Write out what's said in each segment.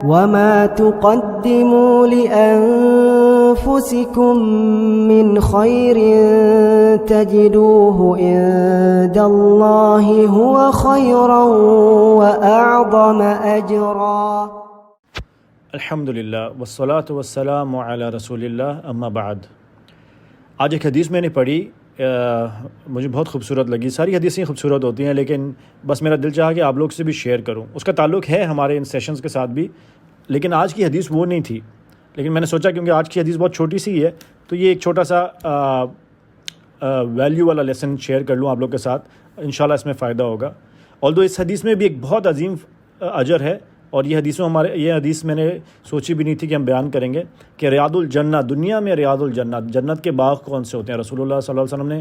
وما تقدموا لأنفسكم من خير تجدوه عند الله هو خيرا وأعظم أجرا. الحمدللہ والصلاة والسلام علی رسول اللہ اما بعد. آج ایک حدیث میں نے پڑھی، مجھے بہت خوبصورت لگی. ساری حدیثیں خوبصورت ہوتی ہیں، لیکن بس میرا دل چاہا کہ آپ لوگ سے بھی شیئر کروں. اس کا تعلق ہے ہمارے ان سیشنز کے ساتھ بھی، لیکن آج کی حدیث وہ نہیں تھی. لیکن میں نے سوچا کیونکہ آج کی حدیث بہت چھوٹی سی ہے تو یہ ایک چھوٹا سا ویلیو والا لیسن شیئر کر لوں آپ لوگ کے ساتھ. انشاءاللہ اس میں فائدہ ہوگا. آلدو اس حدیث میں بھی ایک بہت عظیم اجر ہے، اور یہ حدیث میں نے سوچی بھی نہیں تھی کہ ہم بیان کریں گے کہ ریاض الجنہ، دنیا میں ریاض الجنہ، جنت کے باغ کون سے ہوتے ہیں. رسول اللہ صلی اللہ علیہ وسلم نے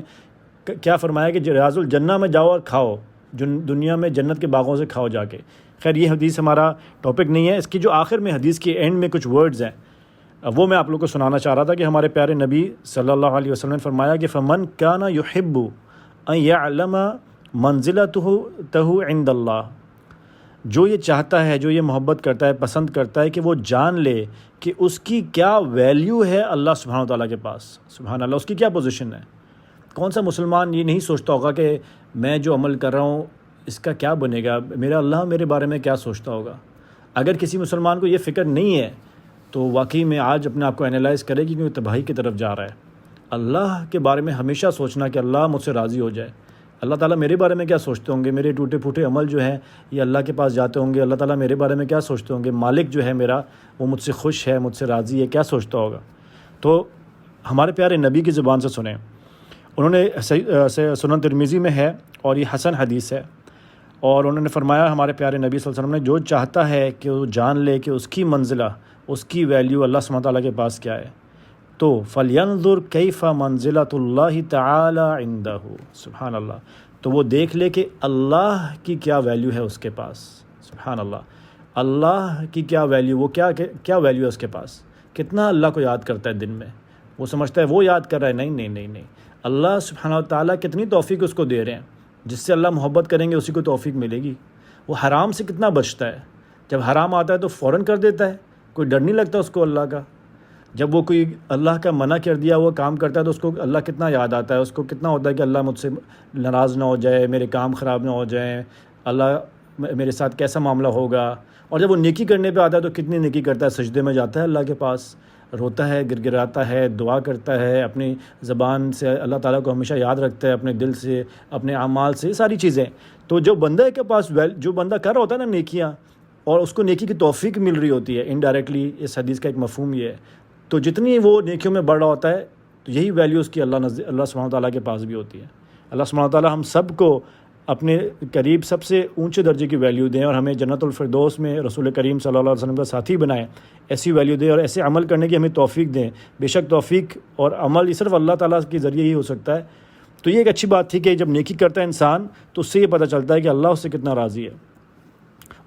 کیا فرمایا کہ ریاض الجنہ میں جاؤ اور کھاؤ، دنیا میں جنت کے باغوں سے کھاؤ جا کے. خیر یہ حدیث ہمارا ٹاپک نہیں ہے. اس کی جو آخر میں حدیث کے اینڈ میں کچھ ورڈز ہیں وہ میں آپ لوگ کو سنانا چاہ رہا تھا کہ ہمارے پیارے نبی صلی اللہ علیہ وسلم نے فرمایا کہ فمن کان یحب ان یعلم منزلتہ عند اللہ، جو یہ چاہتا ہے، جو یہ محبت کرتا ہے، پسند کرتا ہے کہ وہ جان لے کہ اس کی کیا ویلیو ہے اللہ سبحانہ وتعالیٰ کے پاس. سبحان اللہ، اس کی کیا پوزیشن ہے. کون سا مسلمان یہ نہیں سوچتا ہوگا کہ میں جو عمل کر رہا ہوں اس کا کیا بنے گا، میرا اللہ میرے بارے میں کیا سوچتا ہوگا. اگر کسی مسلمان کو یہ فکر نہیں ہے تو واقعی میں آج اپنے آپ کو انالائز کرے کہ کیوں تباہی کی طرف جا رہا ہے. اللہ کے بارے میں ہمیشہ سوچنا کہ اللہ مجھ سے راضی ہو جائے، اللہ تعالیٰ میرے بارے میں کیا سوچتے ہوں گے، میرے ٹوٹے پھوٹے عمل جو ہیں یہ اللہ کے پاس جاتے ہوں گے، اللہ تعالیٰ میرے بارے میں کیا سوچتے ہوں گے، مالک جو ہے میرا وہ مجھ سے خوش ہے، مجھ سے راضی ہے، کیا سوچتا ہوگا. تو ہمارے پیارے نبی کی زبان سے سنیں. انہوں نے سنن ترمذی میں ہے اور یہ حسن حدیث ہے، اور انہوں نے فرمایا ہمارے پیارے نبی صلی اللہ علیہ وسلم نے جو چاہتا ہے کہ وہ جان لے کہ اس کی منزلہ، اس کی ویلیو اللہ سبحانہ تعالیٰ کے پاس کیا ہے، تو فَلْيَنْظُرْ كَيْفَ مَنزِلَةُ اللَّهِ تَعَالَى عِنْدَهُ. سبحان اللہ. تو وہ دیکھ لے کہ اللہ کی کیا ویلیو ہے اس کے پاس. سبحان اللہ، اللہ کی کیا ویلیو، وہ کیا ویلیو ہے اس کے پاس، کتنا اللہ کو یاد کرتا ہے دن میں. وہ سمجھتا ہے وہ یاد کر رہا ہے، نہیں، اللہ سبحانہ تعالیٰ کتنی توفیق اس کو دے رہے ہیں. جس سے اللہ محبت کریں گے اسی کو توفیق ملے گی. وہ حرام سے کتنا بچتا ہے، جب حرام آتا ہے تو فوراً کر دیتا ہے، کوئی ڈر نہیں لگتا اس کو اللہ کا. جب وہ کوئی اللہ کا منع کر دیا وہ کام کرتا ہے تو اس کو اللہ کتنا یاد آتا ہے، اس کو کتنا ہوتا ہے کہ اللہ مجھ سے ناراض نہ ہو جائے، میرے کام خراب نہ ہو جائیں، اللہ میرے ساتھ کیسا معاملہ ہوگا. اور جب وہ نیکی کرنے پہ آتا ہے تو کتنی نیکی کرتا ہے، سجدے میں جاتا ہے اللہ کے پاس، روتا ہے، گڑگڑاتا ہے، دعا کرتا ہے، اپنی زبان سے اللہ تعالیٰ کو ہمیشہ یاد رکھتا ہے، اپنے دل سے، اپنے اعمال سے، ساری چیزیں. تو جو بندہ کے پاس جو بندہ کر رہا ہوتا ہے نا نیکیاں، اور اس کو نیکی کی توفیق مل رہی ہوتی ہے انڈائریکٹلی، اس حدیث کا ایک مفہوم یہ ہے، تو جتنی وہ نیکیوں میں بڑھ رہا ہوتا ہے تو یہی ویلیو اس کی اللہ سبحانہ تعالیٰ کے پاس بھی ہوتی ہے. اللہ سبحانہ تعالیٰ ہم سب کو اپنے قریب سب سے اونچے درجے کی ویلیو دیں، اور ہمیں جنت الفردوس میں رسول کریم صلی اللہ علیہ وسلم کا ساتھی بنائیں، ایسی ویلیو دیں اور ایسے عمل کرنے کی ہمیں توفیق دیں. بے شک توفیق اور عمل یہ صرف اللہ تعالیٰ کے ذریعے ہی ہو سکتا ہے. تو یہ ایک اچھی بات تھی کہ جب نیکی کرتا ہے انسان تو اس سے یہ پتہ چلتا ہے کہ اللہ اس سے کتنا راضی ہے.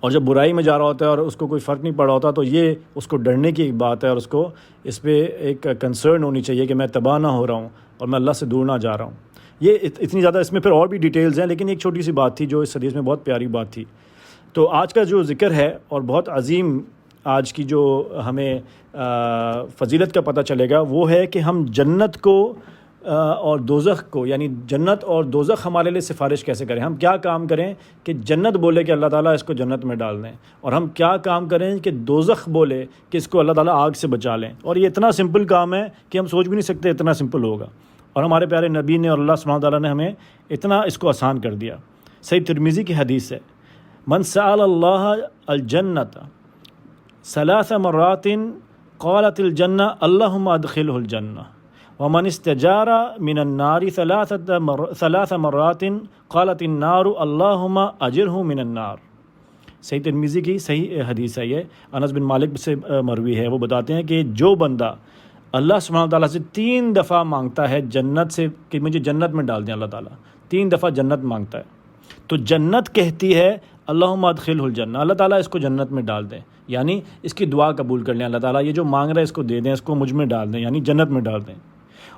اور جب برائی میں جا رہا ہوتا ہے اور اس کو کوئی فرق نہیں پڑ رہا ہوتا تو یہ اس کو ڈرنے کی ایک بات ہے، اور اس کو اس پہ ایک کنسرن ہونی چاہیے کہ میں تباہ نہ ہو رہا ہوں اور میں اللہ سے دور نہ جا رہا ہوں. یہ اتنی زیادہ اس میں پھر اور بھی ڈیٹیلز ہیں، لیکن ایک چھوٹی سی بات تھی جو اس حدیث میں بہت پیاری بات تھی. تو آج کا جو ذکر ہے اور بہت عظیم آج کی جو ہمیں فضیلت کا پتہ چلے گا وہ ہے کہ ہم جنت کو اور دوزخ کو، یعنی جنت اور دوزخ ہمارے لیے سفارش کیسے کریں. ہم کیا کام کریں کہ جنت بولے کہ اللہ تعالیٰ اس کو جنت میں ڈال دیں، اور ہم کیا کام کریں کہ دوزخ بولے کہ اس کو اللہ تعالیٰ آگ سے بچا لیں. اور یہ اتنا سمپل کام ہے کہ ہم سوچ بھی نہیں سکتے اتنا سمپل ہوگا، اور ہمارے پیارے نبی نے اور اللہ سبحانہ تعالیٰ نے ہمیں اتنا اس کو آسان کر دیا. صحیح ترمذی کی حدیث ہے، من سأل اللہ الجنت 3 مرات قالت الجنہ اللہم ادخلہ الجنہ، ومن استجار من النار 3 مرات قالت النار اللہم اجرہ من النار. صحیح ترمذی کی صحیح حدیث ہے. یہ انس بن مالک سے مروی ہے. وہ بتاتے ہیں کہ جو بندہ اللہ سبحانہ تعالیٰ سے 3 دفعہ مانگتا ہے جنت سے کہ مجھے جنت میں ڈال دیں اللہ تعالیٰ، 3 دفعہ جنت مانگتا ہے تو جنت کہتی ہے اللہم ادخلہ الجنہ، اللہ تعالیٰ اس کو جنت میں ڈال دیں، یعنی اس کی دعا قبول کر لیں، اللہ تعالیٰ یہ جو مانگ رہا ہے اس کو دے دیں، اس کو مجھ میں ڈال دیں، یعنی جنت میں ڈال دیں.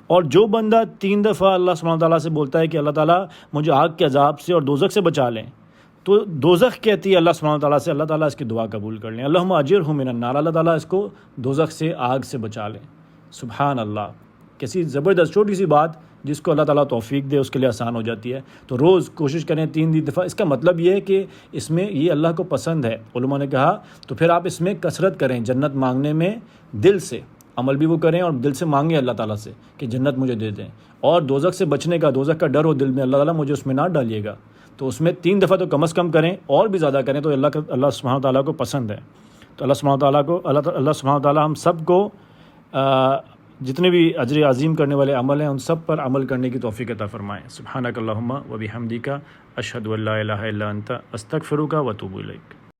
اور جو بندہ 3 دفعہ اللہ سبحانہ تعالیٰ سے بولتا ہے کہ اللہ تعالیٰ مجھے آگ کے عذاب سے اور دوزخ سے بچا لیں، تو دوزخ کہتی ہے اللہ سبحانہ تعالیٰ سے اللہ تعالیٰ اس کی دعا قبول کر لیں، اللہم اجرہ من النار، اللہ تعالیٰ اس کو دوزخ سے، آگ سے بچا لیں۔ سبحان اللہ، کیسی زبردست چھوٹی سی بات جس کو اللہ تعالیٰ توفیق دے اس کے لیے آسان ہو جاتی ہے۔ تو روز کوشش کریں 3 دفعہ، اس کا مطلب یہ ہے کہ اس میں یہ اللہ کو پسند ہے۔ علماء نے کہا تو پھر آپ اس میں کثرت کریں جنت مانگنے میں، دل سے عمل بھی وہ کریں اور دل سے مانگیں اللہ تعالیٰ سے کہ جنت مجھے دے دیں، اور دوزخ سے بچنے کا، دوزخ کا ڈر ہو دل میں، اللہ تعالیٰ مجھے اس میں نہ ڈالیے گا، تو اس میں 3 دفعہ تو کم از کم کریں، اور بھی زیادہ کریں تو اللہ سبحانہ تعالیٰ کو پسند ہے۔ تو اللہ سبحانہ تعالیٰ ہم سب کو جتنے بھی اجر عظیم کرنے والے عمل ہیں ان سب پر عمل کرنے کی توفیق عطا فرمائیں۔ سبحانک اللہم و بحمدک، اشہد ان لا الہ الا انت، استغفرک و اتوب الیک۔